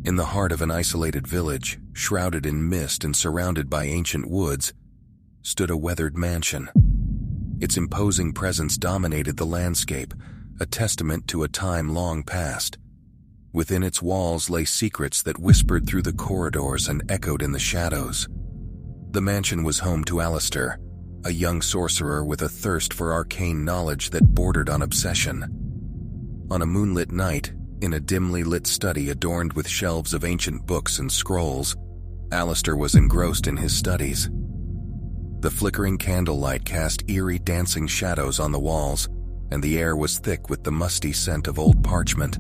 In the heart of an isolated village, shrouded in mist and surrounded by ancient woods, stood a weathered mansion. Its imposing presence dominated the landscape, a testament to a time long past. Within its walls lay secrets that whispered through the corridors and echoed in the shadows. The mansion was home to Alistair, a young sorcerer with a thirst for arcane knowledge that bordered on obsession. On a moonlit night, in a dimly lit study adorned with shelves of ancient books and scrolls, Alistair was engrossed in his studies. The flickering candlelight cast eerie dancing shadows on the walls, and the air was thick with the musty scent of old parchment.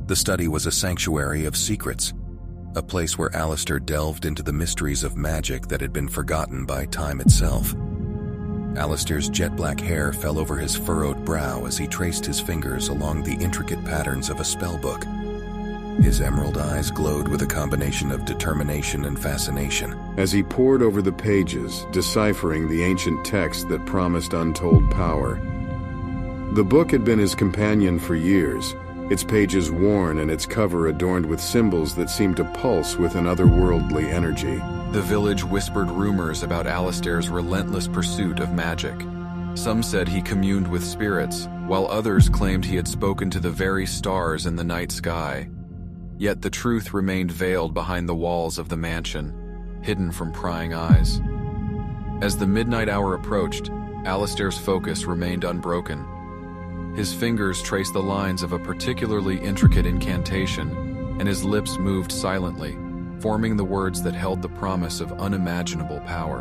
The study was a sanctuary of secrets, a place where Alistair delved into the mysteries of magic that had been forgotten by time itself. Alistair's jet-black hair fell over his furrowed brow as he traced his fingers along the intricate patterns of a spellbook. His emerald eyes glowed with a combination of determination and fascination. As he pored over the pages, deciphering the ancient text that promised untold power, the book had been his companion for years, its pages worn and its cover adorned with symbols that seemed to pulse with an otherworldly energy. The village whispered rumors about Alistair's relentless pursuit of magic. Some said he communed with spirits, while others claimed he had spoken to the very stars in the night sky. Yet the truth remained veiled behind the walls of the mansion, hidden from prying eyes. As the midnight hour approached, Alistair's focus remained unbroken. His fingers traced the lines of a particularly intricate incantation, and his lips moved silently, forming the words that held the promise of unimaginable power.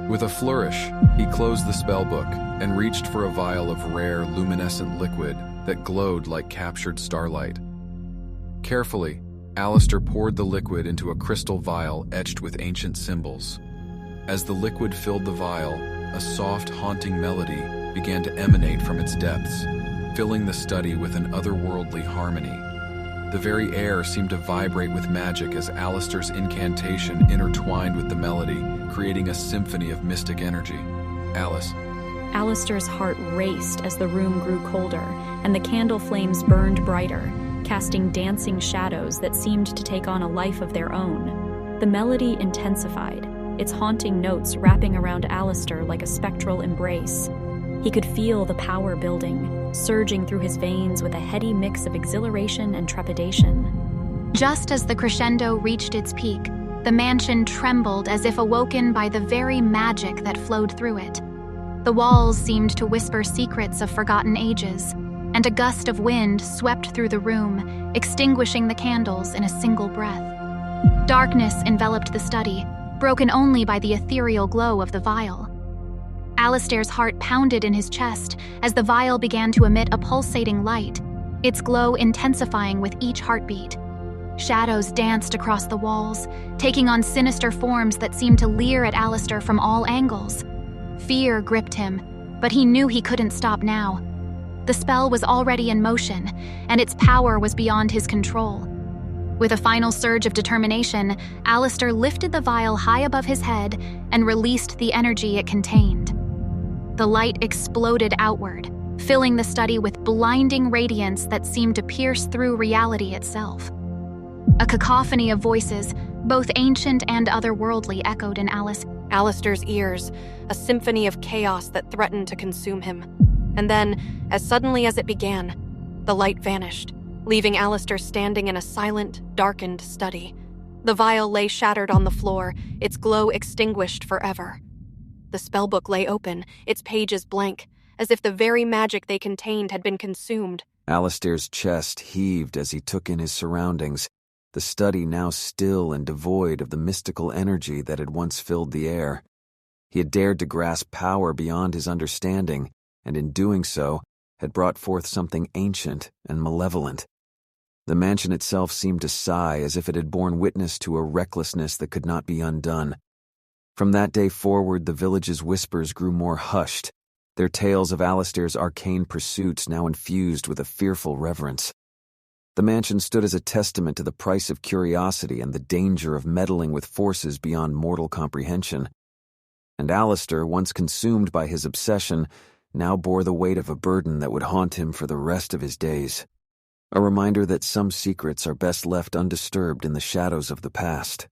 With a flourish, he closed the spellbook and reached for a vial of rare, luminescent liquid that glowed like captured starlight. Carefully, Alistair poured the liquid into a crystal vial etched with ancient symbols. As the liquid filled the vial, a soft, haunting melody began to emanate from its depths, filling the study with an otherworldly harmony. The very air seemed to vibrate with magic as Alistair's incantation intertwined with the melody, creating a symphony of mystic energy. Alistair's heart raced as the room grew colder, and the candle flames burned brighter, casting dancing shadows that seemed to take on a life of their own. The melody intensified, its haunting notes wrapping around Alistair like a spectral embrace. He could feel the power building, surging through his veins with a heady mix of exhilaration and trepidation. Just as the crescendo reached its peak, the mansion trembled as if awoken by the very magic that flowed through it. The walls seemed to whisper secrets of forgotten ages, and a gust of wind swept through the room, extinguishing the candles in a single breath. Darkness enveloped the study, broken only by the ethereal glow of the vial. Alistair's heart pounded in his chest as the vial began to emit a pulsating light, its glow intensifying with each heartbeat. Shadows danced across the walls, taking on sinister forms that seemed to leer at Alistair from all angles. Fear gripped him, but he knew he couldn't stop now. The spell was already in motion, and its power was beyond his control. With a final surge of determination, Alistair lifted the vial high above his head and released the energy it contained. The light exploded outward, filling the study with blinding radiance that seemed to pierce through reality itself. A cacophony of voices, both ancient and otherworldly, echoed in Alistair's ears, a symphony of chaos that threatened to consume him. And then, as suddenly as it began, the light vanished, leaving Alistair standing in a silent, darkened study. The vial lay shattered on the floor, its glow extinguished forever. The spellbook lay open, its pages blank, as if the very magic they contained had been consumed. Alistair's chest heaved as he took in his surroundings, the study now still and devoid of the mystical energy that had once filled the air. He had dared to grasp power beyond his understanding, and in doing so, had brought forth something ancient and malevolent. The mansion itself seemed to sigh as if it had borne witness to a recklessness that could not be undone. From that day forward, the village's whispers grew more hushed, their tales of Alistair's arcane pursuits now infused with a fearful reverence. The mansion stood as a testament to the price of curiosity and the danger of meddling with forces beyond mortal comprehension. And Alistair, once consumed by his obsession, now bore the weight of a burden that would haunt him for the rest of his days. A reminder that some secrets are best left undisturbed in the shadows of the past.